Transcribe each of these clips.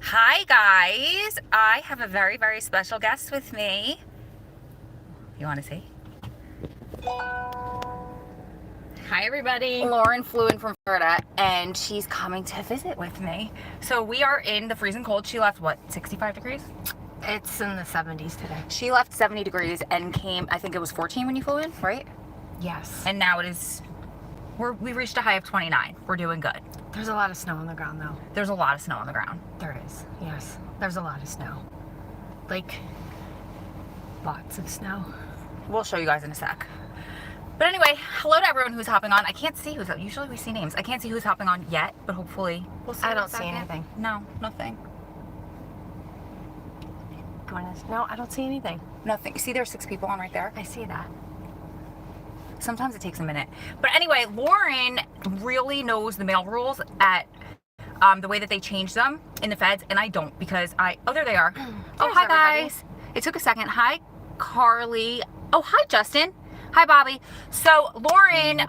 Hi guys, I have a very, very special guest with me. You want to see? Hi everybody. Lauren flew in from Florida and she's coming to visit with me. So we are in the freezing cold. She left what, 65 degrees? It's in the 70s today. She left 70 degrees and came, I think it was 14 when you flew in, right? Yes. And now it is, we reached a high of 29. We're doing good. There's a lot of snow on the ground though. There's a lot of snow on the ground. There is. Yes. There's a lot of snow. Like lots of snow. We'll show you guys in a sec. But anyway, hello to everyone who's hopping on. I can't see who's, usually we see names. I can't see who's hopping on yet, but hopefully we'll see. I don't see anything. No, nothing. No, I don't see anything. Nothing. See, there's 6 people on right there. I see that. Sometimes it takes a minute. But anyway, Lauren really knows the mail rules at the way that they change them in the feds, and I don't because oh, there they are. Oh, hi guys. It took a second. Hi, Carly. Oh, hi, Justin. Hi, Bobby. So Lauren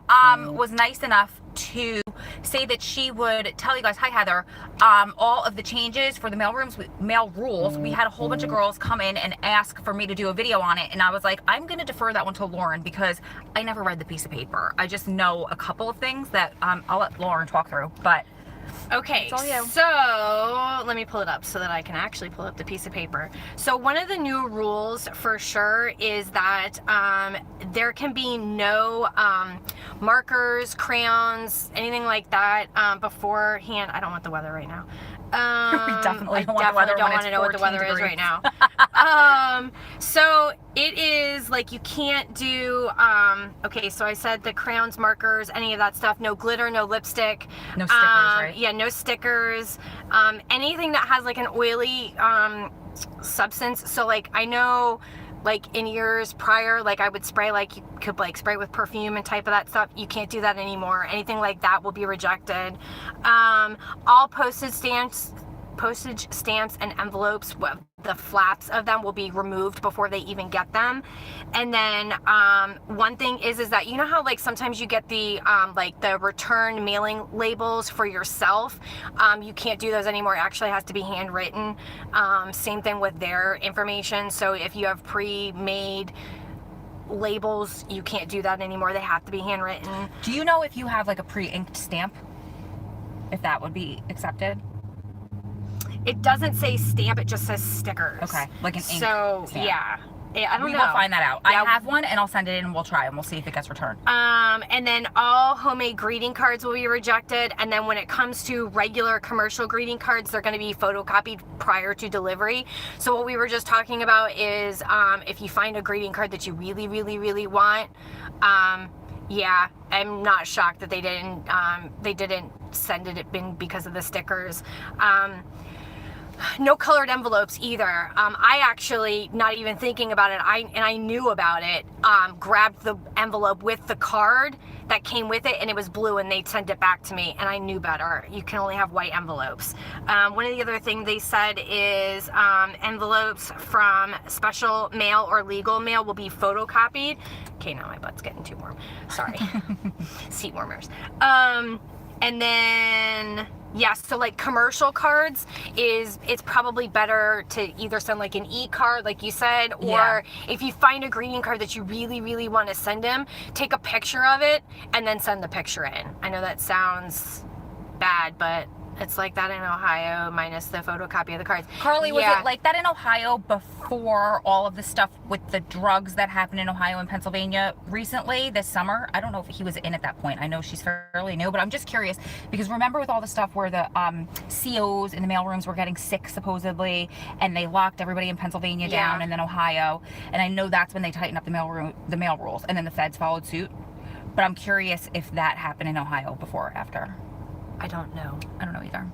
was nice enough to say that she would tell you guys, hi Heather, all of the changes for the mail rules. We had a whole bunch of girls come in and ask for me to do a video on it, and I was like, I'm gonna defer that one to Lauren because I never read the piece of paper. I just know a couple of things that I'll let Lauren talk through, but okay, it's all you. So let me pull it up so that I can actually pull up the piece of paper. So one of the new rules for sure is that there can be no markers, crayons, anything like that beforehand. I don't want the weather right now. We definitely don't I want the weather definitely don't when want to know what the weather degrees. is right now. So it is like you can't do, okay, so I said the crayons, markers, any of that stuff, no glitter, no lipstick. No stickers, right? Yeah, no stickers. Anything that has like an oily substance. So like I know like in years prior, like I would spray, like you could like spray with perfume and type of that stuff. You can't do that anymore. Anything like that will be rejected. All postage stamps and envelopes, the flaps of them will be removed before they even get them. And then one thing is that you know how like sometimes you get the like the return mailing labels for yourself, you can't do those anymore. It actually has to be handwritten. Same thing with their information. So if you have pre-made labels, you can't do that anymore. They have to be handwritten. Do you know if you have like a pre-inked stamp, if that would be accepted? It doesn't say stamp, it just says stickers. Okay, like an ink stamp. Yeah, I don't know. We will find that out. Yeah. I have one and I'll send it in and we'll try and we'll see if it gets returned. And then all homemade greeting cards will be rejected. And then when it comes to regular commercial greeting cards, they're going to be photocopied prior to delivery. So what we were just talking about is if you find a greeting card that you really, really, really want, yeah, I'm not shocked that they didn't send it in because of the stickers. No colored envelopes either. I actually, not even thinking about it, I knew about it, grabbed the envelope with the card that came with it, and it was blue, and they sent it back to me, and I knew better. You can only have white envelopes. One of the other things they said is envelopes from special mail or legal mail will be photocopied. Okay, now my butt's getting too warm. Sorry. Seat warmers. And then, yeah, so like commercial cards it's probably better to either send like an e-card, like you said, or if you find a greeting card that you really, really want to send him, take a picture of it and then send the picture in. I know that sounds bad, but it's like that in Ohio minus the photocopy of the cards. Carly, was it like that in Ohio before all of the stuff with the drugs that happened in Ohio and Pennsylvania recently this summer? I don't know if he was in at that point. I know she's fairly new, but I'm just curious because remember with all the stuff where the COs in the mailrooms were getting sick supposedly and they locked everybody in Pennsylvania down and then Ohio, and I know that's when they tightened up the mail rules and then the feds followed suit. But I'm curious if that happened in Ohio before or after. I don't know. I don't know either.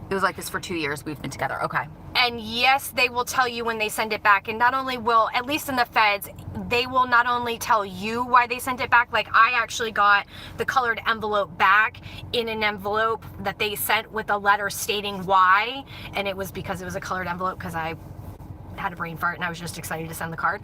It was like this for 2 years we've been together. Okay. And yes, they will tell you when they send it back. And not only will, at least in the feds, they will not only tell you why they sent it back. Like I actually got the colored envelope back in an envelope that they sent with a letter stating why. And it was because it was a colored envelope because I had a brain fart and I was just excited to send the card.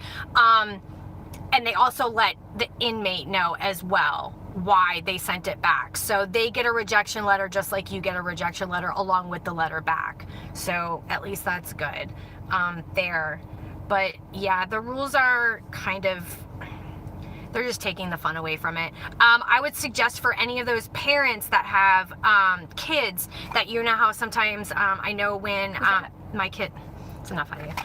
And they also let the inmate know as well why they sent it back. So they get a rejection letter just like you get a rejection letter along with the letter back. So at least that's good there. But yeah, the rules are kind of, they're just taking the fun away from it. I would suggest for any of those parents that have kids that, you know how sometimes I know when my kid, it's enough idea.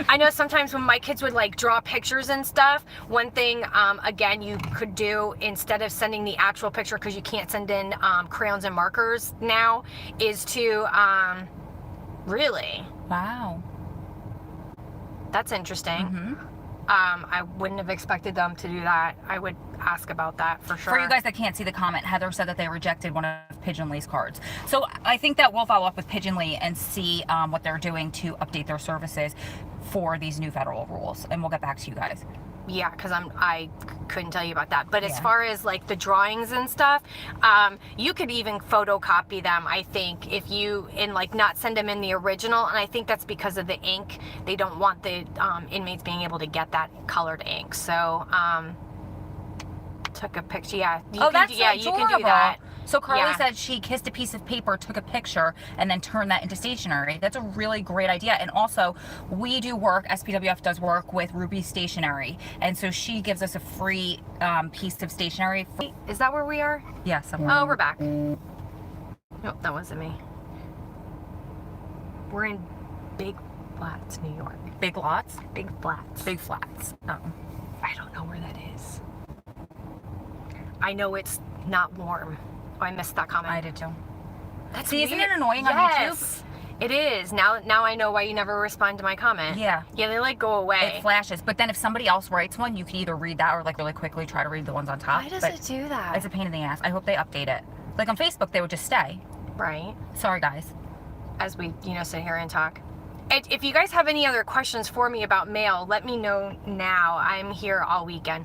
I know sometimes when my kids would like draw pictures and stuff, one thing again you could do instead of sending the actual picture, because you can't send in crayons and markers now, is to really, Wow. that's interesting. Mm-hmm. I wouldn't have expected them to do that. I would ask about that for sure. For you guys that can't see the comment, Heather said that they rejected one of Pigeon Lee's cards. So I think that we'll follow up with Pigeon Lee and see what they're doing to update their services for these new federal rules, and we'll get back to you guys. Yeah, because I couldn't tell you about that. But as Yeah. far as like the drawings and stuff, you could even photocopy them, I think, if you, and like not send them in the original. And I think that's because of the ink. They don't want the inmates being able to get that colored ink. So took a picture. Yeah. You can do that. So Carly Yeah. said she kissed a piece of paper, took a picture, and then turned that into stationery. That's a really great idea. And also, we do work, SPWF does work with Ruby Stationery. And so she gives us a free piece of stationery. Is that where we are? Yes. Somewhere. Oh, we're back. Nope, that wasn't me. We're in Big Flats, New York. Big lots? Big Flats. Big flats. Oh. I don't know where that is. I know it's not warm. Oh, I missed that comment. I did too. That's See, isn't weird. it annoying on Yes, it is. Now I know why you never respond to my comment. Yeah. Yeah, they like go away. It flashes. But then if somebody else writes one, you can either read that or like really quickly try to read the ones on top. Why does But it do that? it's a pain in the ass. I hope they update it. Like on Facebook, they would just stay. Right. Sorry, guys. As we, sit here and talk. And if you guys have any other questions for me about mail, let me know now. I'm here all weekend.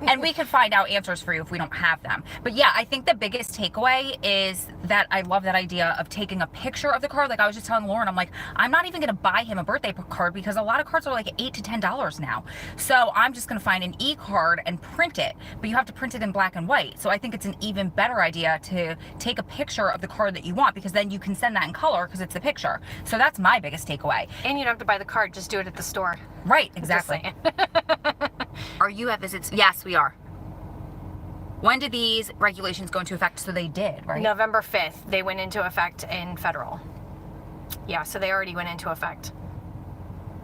And we can find out answers for you if we don't have them. But yeah, I think the biggest takeaway is that I love that idea of taking a picture of the card. Like I was just telling Lauren, I'm like, I'm not even going to buy him a birthday card because a lot of cards are like $8 to $10 now. So I'm just going to find an e-card and print it, but you have to print it in black and white. So I think it's an even better idea to take a picture of the card that you want, because then you can send that in color because it's a picture. So that's my biggest takeaway. And you don't have to buy the card, just do it at the store. Right, exactly. Are you at visits? Yes, we are. When did these regulations go into effect? So they did, right? November 5th, they went into effect in federal. Yeah, so they already went into effect,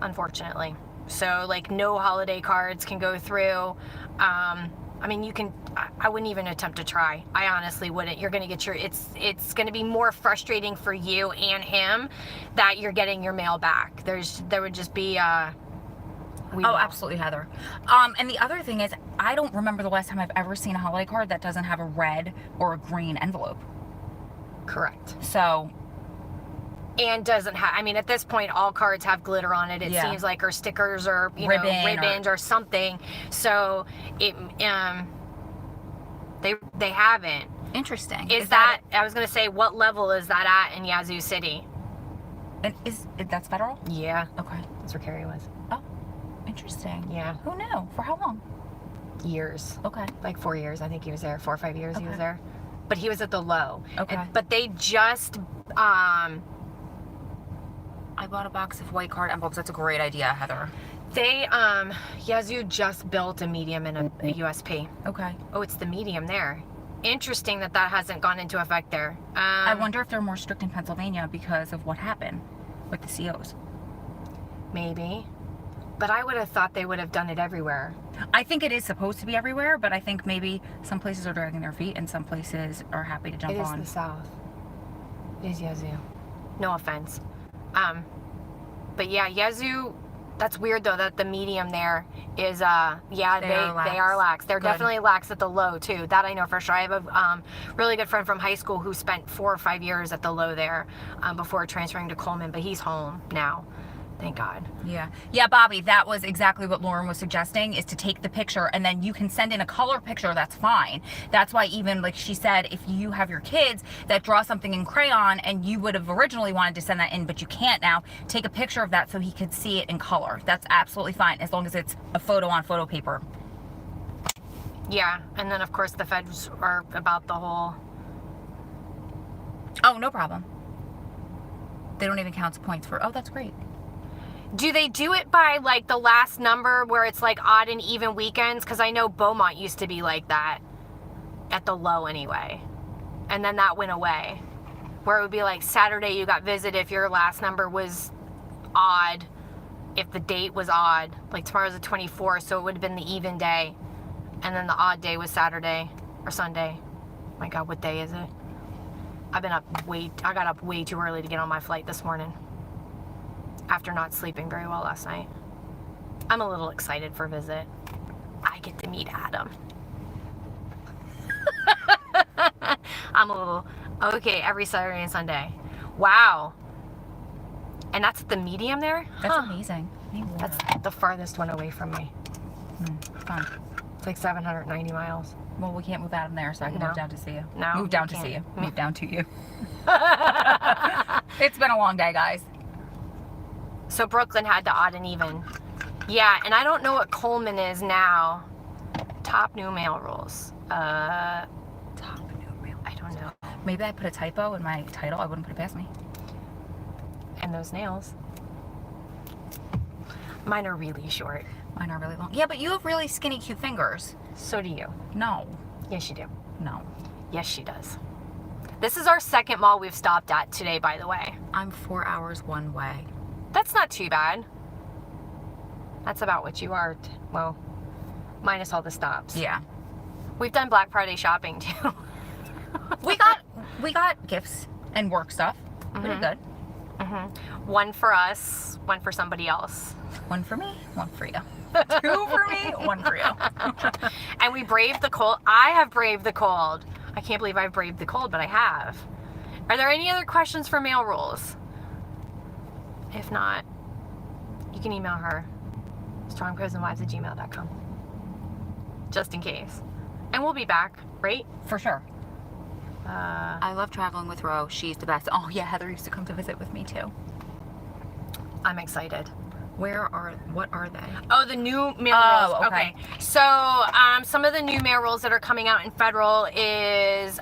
unfortunately. So like no holiday cards can go through. I mean, you can, I wouldn't even attempt to try. I honestly wouldn't. You're going to get it's going to be more frustrating for you and him that you're getting your mail back. There would just be, absolutely, Heather. And the other thing is, I don't remember the last time I've ever seen a holiday card that doesn't have a red or a green envelope. Correct. So. And doesn't have, I mean, at this point, all cards have glitter on it. It Yeah. seems like, or stickers, or Ribbon or something. So it, they haven't. Interesting. Is that, I was gonna say, what level is that at in Yazoo City? And that's federal? Yeah, Okay. that's where Carrie was. Oh, interesting. Yeah, Who knew? For how long? years, Okay. like 4 years. I think he was there, 4 or 5 years. He was Okay. there, but he was at the low. Okay. But they just, I bought a box of white card envelopes. That's a great idea, Heather. they, Yazoo just built a medium and a USP. Okay. Oh, it's the medium there. Interesting that hasn't gone into effect there. I wonder if they're more strict in Pennsylvania because of what happened with the COs. Maybe. But I would have thought they would have done it everywhere. I think it is supposed to be everywhere, but I think maybe some places are dragging their feet and some places are happy to jump It is on. the South. It is Yazoo. No offense. But yeah, Yazoo, that's weird though that the medium there is, they are lax. They're Good. definitely lax at the low too. That I know for sure. I have a really good friend from high school who spent 4 or 5 years at the low there before transferring to Coleman, but he's home now. Thank God. Yeah, Bobby, that was exactly what Lauren was suggesting, is to take the picture and then you can send in a color picture. That's fine. That's why, even like she said, if you have your kids that draw something in crayon and you would have originally wanted to send that in, but you can't now, take a picture of that so he could see it in color. That's absolutely fine, as long as it's a photo on photo paper. Yeah, and then of course the feds are about the whole... Oh, no problem. They don't even count points for, oh, that's great. Do they do it by like the last number where it's like odd and even weekends? Because I know Beaumont used to be like that, at the low anyway. And then that went away. Where it would be like Saturday you got visit if your last number was odd, if the date was odd. Like tomorrow's the 24th, so it would have been the even day. And then the odd day was Saturday or Sunday. My God, what day is it? I got up way too early to get on my flight this morning, after not sleeping very well last night. I'm a little excited for visit. I get to meet Adam. I'm a little, okay, every Saturday and Sunday. Wow. And that's at the medium there? That's amazing. That's the farthest one away from me. Fun. It's like 790 miles. Well, we can't move Adam there, so I can move down to see you. No, move down we to see you. can't. Move down to you. It's been a long day, guys. So Brooklyn had the odd and even. Yeah, and I don't know what Coleman is now. Top new mail rules. Top new mail. I don't know. Maybe I put a typo in my title. I wouldn't put it past me. And those nails. Mine are really short. Mine are really long. Yeah, but you have really skinny, cute fingers. So do you. No. Yes, you do. No. Yes, she does. This is our second mall we've stopped at today, by the way. I'm 4 hours one way. That's not too bad. That's about what you are. Well, minus all the stops. Yeah. We've done Black Friday shopping too. we got gifts and work stuff. Pretty good. One for us, one for somebody else. One for me, one for you. 2 for me, 1 for you. And we braved the cold. I have braved the cold. I can't believe I've braved the cold, but I have. Are there any other questions for mail rules? If not, you can email her, strongprisonwives@gmail.com. Just in case. And we'll be back, right? For sure. I love traveling with Ro. She's the best. Oh yeah, Heather used to come to visit with me too. I'm excited. What are they? Oh, the new mail Oh, rules. okay. So, some of the new mail rules that are coming out in federal is,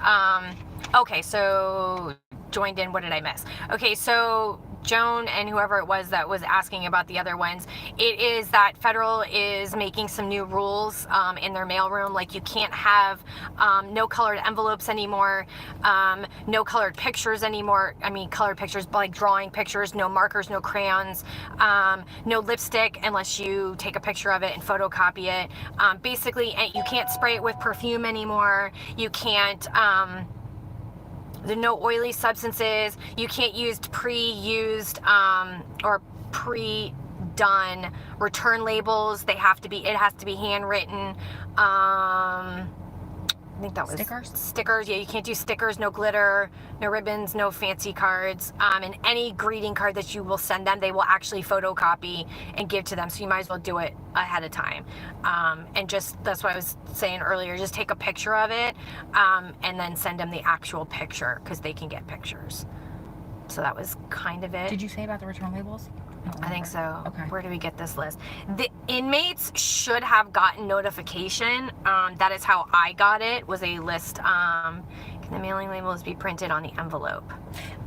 okay, so joined in, what did I miss? Okay, so Joan and whoever it was that was asking about the other ones, it is that federal is making some new rules in their mailroom. Like you can't have no colored envelopes anymore, no colored pictures anymore. I mean colored pictures, but like drawing pictures, no markers, no crayons, no lipstick unless you take a picture of it and photocopy it. Basically, you can't spray it with perfume anymore. You can't no oily substances. You can't use pre-used or pre-done return labels. It has to be handwritten. I think that was stickers. Yeah, you can't do stickers, no glitter, no ribbons, no fancy cards. And any greeting card that you will send them, they will actually photocopy and give to them. So you might as well do it ahead of time. And just, that's what I was saying earlier, just take a picture of it and then send them the actual picture because they can get pictures. So that was kind of it. Did you say about the return labels? I think so. Okay. Where do we get this list? The inmates should have gotten notification. That is how I got it, was a list. Can the mailing labels be printed on the envelope?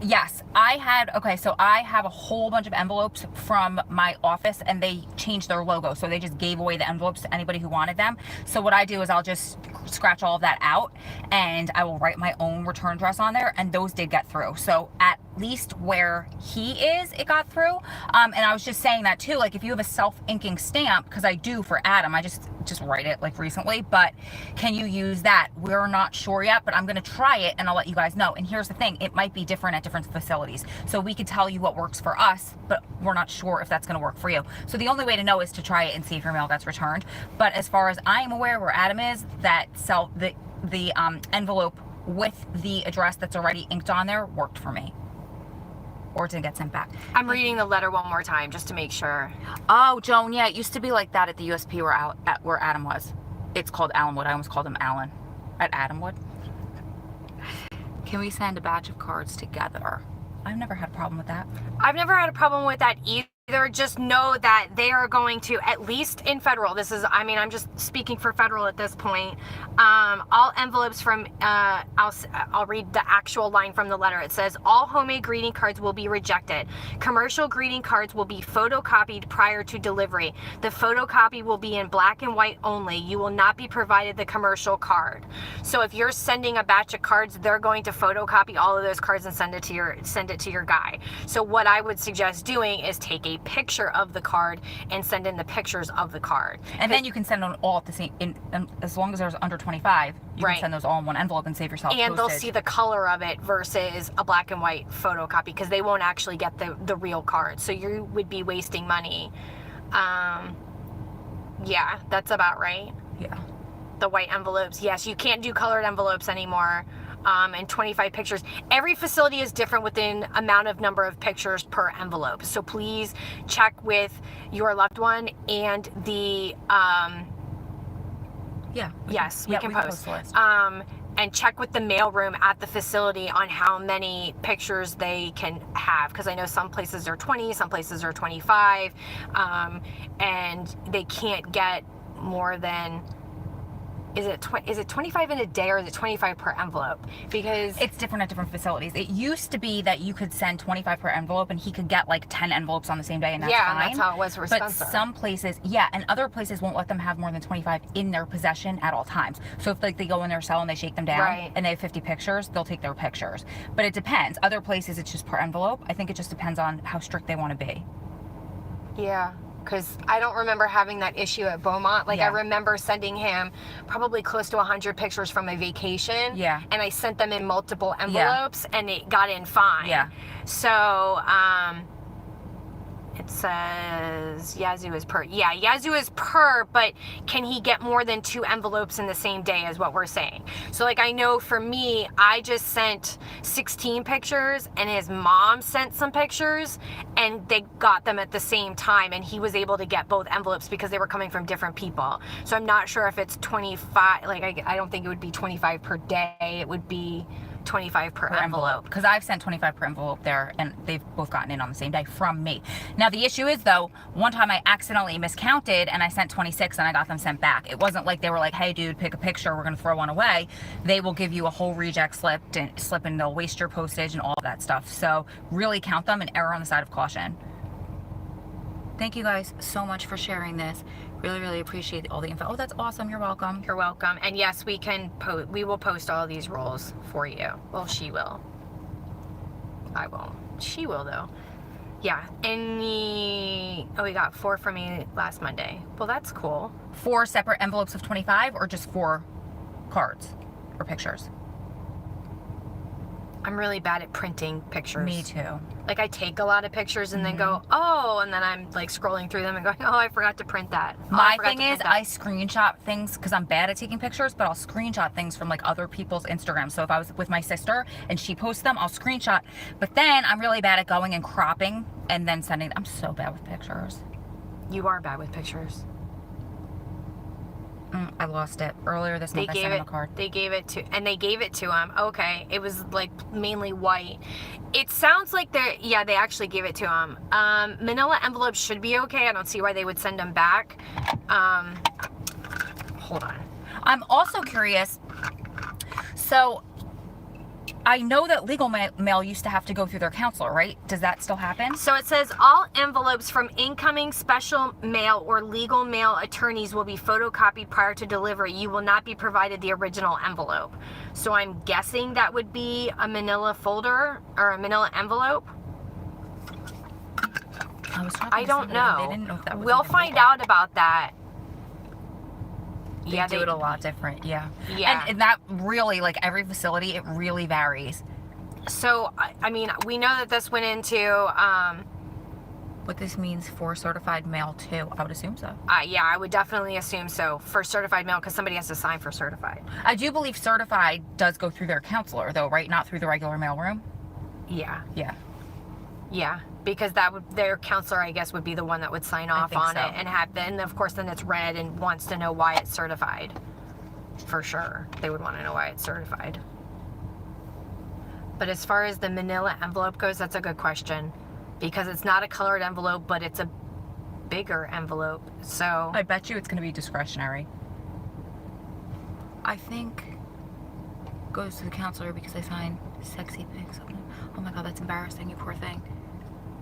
Yes, I have a whole bunch of envelopes from my office and they changed their logo. So they just gave away the envelopes to anybody who wanted them. So what I do is I'll just scratch all of that out and I will write my own return address on there, and those did get through. So at least where he is, it got through. And I was just saying that too, like if you have a self-inking stamp, because I do for Adam, I just write it like recently, but can you use that? We're not sure yet, but I'm gonna try it and I'll let you guys know. And here's the thing, it might be different at different facilities. So we could tell you what works for us, but we're not sure if that's gonna work for you. So the only way to know is to try it and see if your mail gets returned. But as far as I am aware, where Adam is, that the envelope with the address that's already inked on there worked for me. or it didn't get sent back. I'm reading the letter one more time just to make sure. Oh, Joan, yeah, it used to be like that at the USP where Adam was. It's called Allenwood. I almost called him Allen. At Adamwood. Can we send a batch of cards together? I've never had a problem with that. I've never had a problem with that either. Just know that they are going to, at least in federal, this is, I mean, I'm just speaking for federal at this point, all envelopes from, I'll read the actual line from the letter. It says, all homemade greeting cards will be rejected. Commercial greeting cards will be photocopied prior to delivery. The photocopy will be in black and white only. You will not be provided the commercial card. So if you're sending a batch of cards, they're going to photocopy all of those cards and send it to your guy. So what I would suggest doing is take a picture of the card and send in the pictures of the card. And then you can send them all at the same, as long as there's under 25, you Right. can send those all in one envelope and save yourself And they'll postage. see the color of it versus a black and white photocopy, because they won't actually get the real card. So you would be wasting money. Yeah, that's about right. Yeah. The white envelopes. Yes, you can't do colored envelopes anymore. And 25 pictures. Every facility is different within amount of number of pictures per envelope. So please check with your loved one and the Yeah. yes, we can post. the list. And check with the mailroom at the facility on how many pictures they can have, because I know some places are 20, some places are 25, and they can't get more than, is it 25 in a day, or is it 25 per envelope? Because It's different at different facilities. It used to be that you could send 25 per envelope and he could get like 10 envelopes on the same day, and that's yeah, fine. and that's how it was for But Spencer. some places, yeah, and other places won't let them have more than 25 in their possession at all times. So if like they go in their cell and they shake them down, Right. and they have 50 pictures, they'll take their pictures. But it depends. Other places it's just per envelope. I think it just depends on how strict they want to be. Yeah, because I don't remember having that issue at Beaumont. Like, Yeah. I remember sending him probably close to 100 pictures from a vacation. Yeah. And I sent them in multiple envelopes, and it got in fine. Yeah. So, it says Yazoo is per. Yeah, Yazoo is per, but can he get more than 2 envelopes in the same day is what we're saying. So like, I know for me, I just sent 16 pictures, and his mom sent some pictures, and they got them at the same time, and he was able to get both envelopes because they were coming from different people. So I'm not sure if it's 25, like I don't think it would be 25 per day. It would be 25 per envelope. Because I've sent 25 per envelope there, and they've both gotten in on the same day from me. Now the issue is though, one time I accidentally miscounted and I sent 26 and I got them sent back. It wasn't like they were like, hey dude, pick a picture, we're gonna throw one away. They will give you a whole reject slip and they'll waste your postage and all of that stuff. So really count them and err on the side of caution. Thank you guys so much for sharing this. Really appreciate all the info. Oh, that's awesome. You're welcome. You're welcome. And yes, we will post all these rules for you. Well, she will. I won't. She will though. Yeah. Oh, we got 4 from me last Monday. Well, that's cool. 4 separate envelopes of 25 or just 4 cards or pictures? I'm really bad at printing pictures. Me too. Like, I take a lot of pictures and then go, oh, and then I'm like scrolling through them and going, oh, I forgot to print that. Oh, My I forgot thing to print is, that. I screenshot things because I'm bad at taking pictures, but I'll screenshot things from like other people's Instagram. So if I was with my sister and she posts them, I'll screenshot. But then I'm really bad at going and cropping and then sending. I'm so bad with pictures. You are bad with pictures. I lost it earlier this month. I sent him a card. They gave it to him. Okay, it was like mainly white. It sounds like they actually gave it to him. Manila envelopes should be okay. I don't see why they would send them back. Hold on. I'm also curious. So I know that legal mail used to have to go through their counselor, right? Does that still happen? So it says all envelopes from incoming special mail or legal mail attorneys will be photocopied prior to delivery. You will not be provided the original envelope. So I'm guessing that would be a manila folder or a manila envelope. I don't know. They didn't know if that was We'll even find legal. out about that. They do it a lot different, yeah. Yeah. And that really, like every facility, it really varies. So, I mean, we know that this went into, What this means for certified mail too, I would assume so. yeah, I would definitely assume so for certified mail, because somebody has to sign for certified. I do believe certified does go through their counselor though, right? Not through the regular mailroom. Yeah. Yeah. Yeah, because that would their counselor, I guess, would be the one that would sign off think on so. it and have. Then of course, then it's read and wants to know why it's certified. For sure, they would want to know why it's certified. But as far as the manila envelope goes, that's a good question, because it's not a colored envelope, but it's a bigger envelope. So I bet you it's going to be discretionary. I think goes to the counselor because I signed sexy pics. Oh my god, that's embarrassing, you poor thing.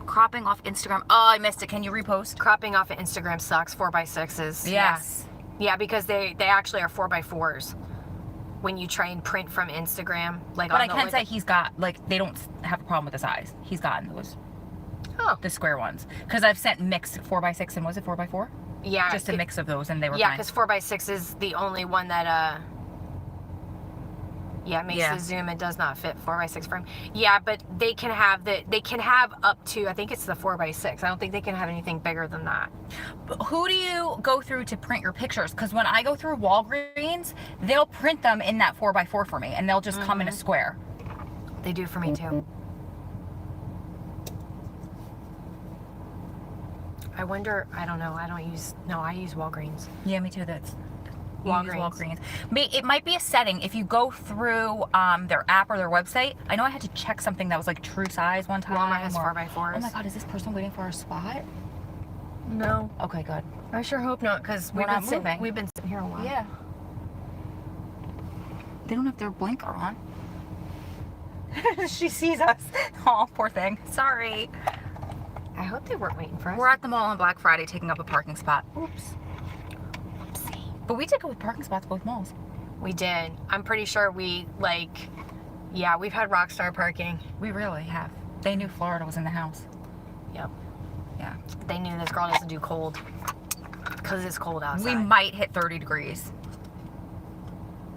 Cropping off Instagram. Oh, I missed it. Can you repost? cropping off of Instagram sucks. 4x6s. Yes. Yeah, because they actually are 4x4s. When you try and print from Instagram, like. But on I the, can like, say he's got, like, they don't have a problem with the size. He's gotten those, Oh. the square ones. Because I've sent mixed 4x6 and was it 4x4? Yeah. Just a mix of those and they were Yeah, fine. because 4x6 is the only one that it makes Yeah. the zoom. It does not fit 4x6 frame. Yeah, but they can have up to, I think it's the 4x6. I don't think they can have anything bigger than that. But who do you go through to print your pictures? Because when I go through Walgreens, they'll print them in that 4x4 for me and they'll just come in a square. They do for me too. I wonder, I don't know. I use Walgreens. Yeah, me too. That's Walgreens. Walgreens. It might be a setting if you go through their app or their website. I know I had to check something that was like true size one time. Walmart has or- 4x4s. Oh my god, is this person waiting for our spot? No. Okay, good. I sure hope not, because We're not moving. we've been sitting here a while. Yeah. They don't have their blinker on. She sees us. Oh, poor thing. Sorry. I hope they weren't waiting for us. We're at the mall on Black Friday taking up a parking spot. Oops. Oopsie. But we did go with parking spots both malls. We did. I'm pretty sure we've had Rockstar parking. We really have. They knew Florida was in the house. Yep. Yeah. They knew this girl doesn't do cold. Because it's cold outside. We might hit 30 degrees.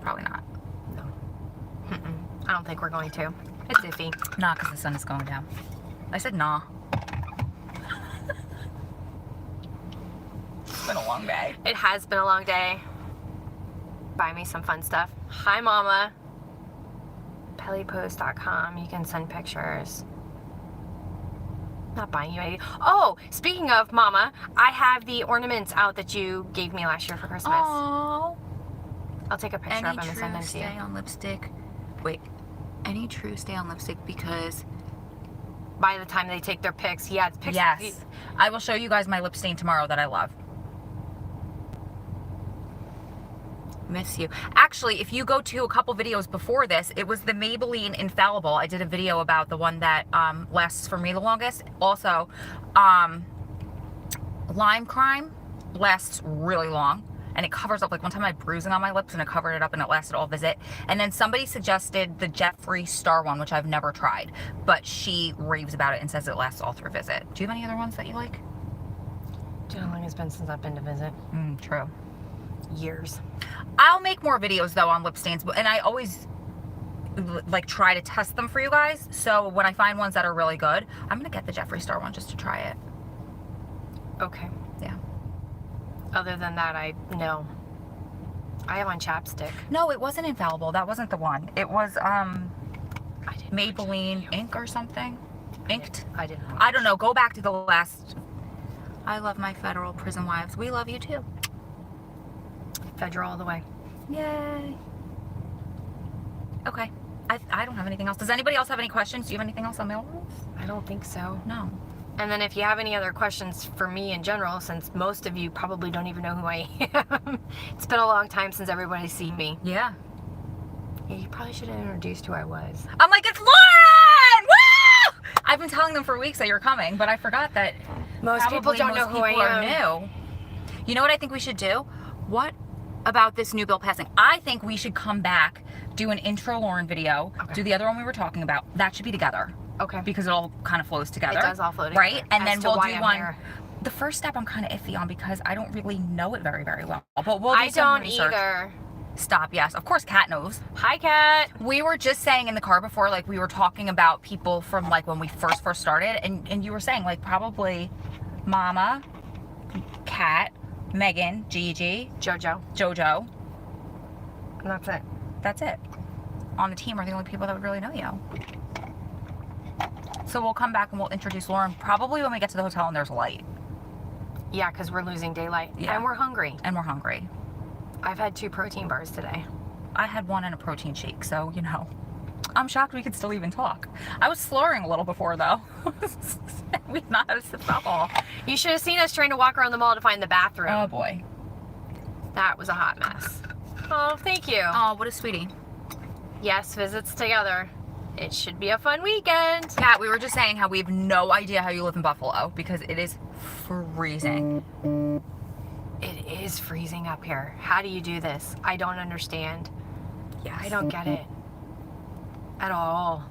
Probably not. No. Mm-mm. I don't think we're going to. It's iffy. Nah, because the sun is going down. I said nah. It's been a long day. It has been a long day. Buy me some fun stuff. Hi, Mama. Pellypost.com. You can send pictures. Not buying you anything. Oh, speaking of Mama, I have the ornaments out that you gave me last year for Christmas. Oh. I'll take a picture Any of them and send true them to you. stay on lipstick. Wait. Any true stay on lipstick because. By the time they take their pics, yeah, it's pics. Yes. I will show you guys my lip stain tomorrow that I love. Miss you. Actually, if you go to a couple videos before this, it was the Maybelline Infallible. I did a video about the one that lasts for me the longest. Also, Lime Crime lasts really long. And it covers up, like one time I had bruising on my lips and it covered it up and it lasted all visit. And then somebody suggested the Jeffree Star one, which I've never tried. But she raves about it and says it lasts all through visit. Do you have any other ones that you like? Do you know how long it's been since I've been to visit? True. Years. I'll make more videos though on lip stains, and I always like try to test them for you guys. So when I find ones that are really good, I'm gonna get the Jeffree Star one just to try it. Okay. Yeah. Other than that, no. I have on chapstick. No, it wasn't Infallible. That wasn't the one. It was I didn't Maybelline Ink or something. Inked. I didn't. I don't know. Go back to the last. I love my federal prison wives. We love you too. Federal all the way. Yay. Okay. I don't have anything else. Does anybody else have any questions? Do you have anything else on mail rules? I don't think so. No. And then if you have any other questions for me in general, since most of you probably don't even know who I am, it's been a long time since everybody's seen me. Yeah. Yeah, you probably should have introduced who I was. I'm like, it's Lauren! Woo! I've been telling them for weeks that you're coming, but I forgot that Most people probably don't know most who I people am. are new. You know what I think we should do? What about this new bill passing? I think we should come back, do an intro Lauren video, Okay. do the other one we were talking about. That should be together. Okay. Because it all kind of flows together. It does all flow together. Right? And As then to we'll why do I'm one. here. The first step I'm kind of iffy on because I don't really know it very, very well. But we'll do I some don't research. either. Stop, yes. Of course, Kat knows. Hi, Kat. We were just saying in the car before, like, we were talking about people from, like, when we first started, and you were saying, like, probably Mama, Kat, Megan, Gigi, JoJo. JoJo. And that's it. That's it. On the team are the only people that would really know you. So we'll come back and we'll introduce Lauren probably when we get to the hotel and there's a light. Yeah, because we're losing daylight. Yeah. And we're hungry. And we're hungry. I've had 2 protein bars today. I had 1 and a protein shake, so, you know. I'm shocked we could still even talk. I was slurring a little before, though. We've not had a sip of alcohol. You should have seen us trying to walk around the mall to find the bathroom. Oh, boy. That was a hot mess. Oh, thank you. Oh, what a sweetie. Yes, visits together. It should be a fun weekend. Yeah, we were just saying how we have no idea how you live in Buffalo because it is freezing. It is freezing up here. How do you do this? I don't understand. Yeah, I don't get it. At all.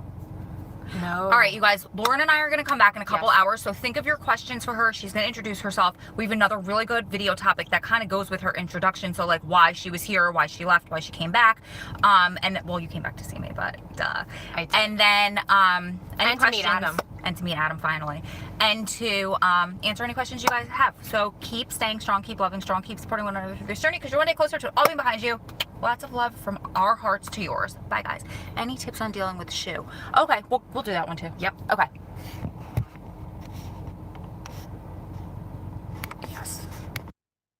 No. All right, you guys, Lauren and I are going to come back in a couple Yes. hours, so think of your questions for her. She's going to introduce herself. We have another really good video topic that kind of goes with her introduction, so like why she was here, why she left, why she came back. And well, you came back to see me, but duh. I did. And then any And to meet questions, Adam. and to meet Adam finally, and to answer any questions you guys have. So keep staying strong, keep loving strong, keep supporting one another through this journey because you're one day closer to it all being behind you. Lots of love from our hearts to yours. Bye, guys. Any tips on dealing with the shoe? Okay, we'll do that one too. Yep. Okay.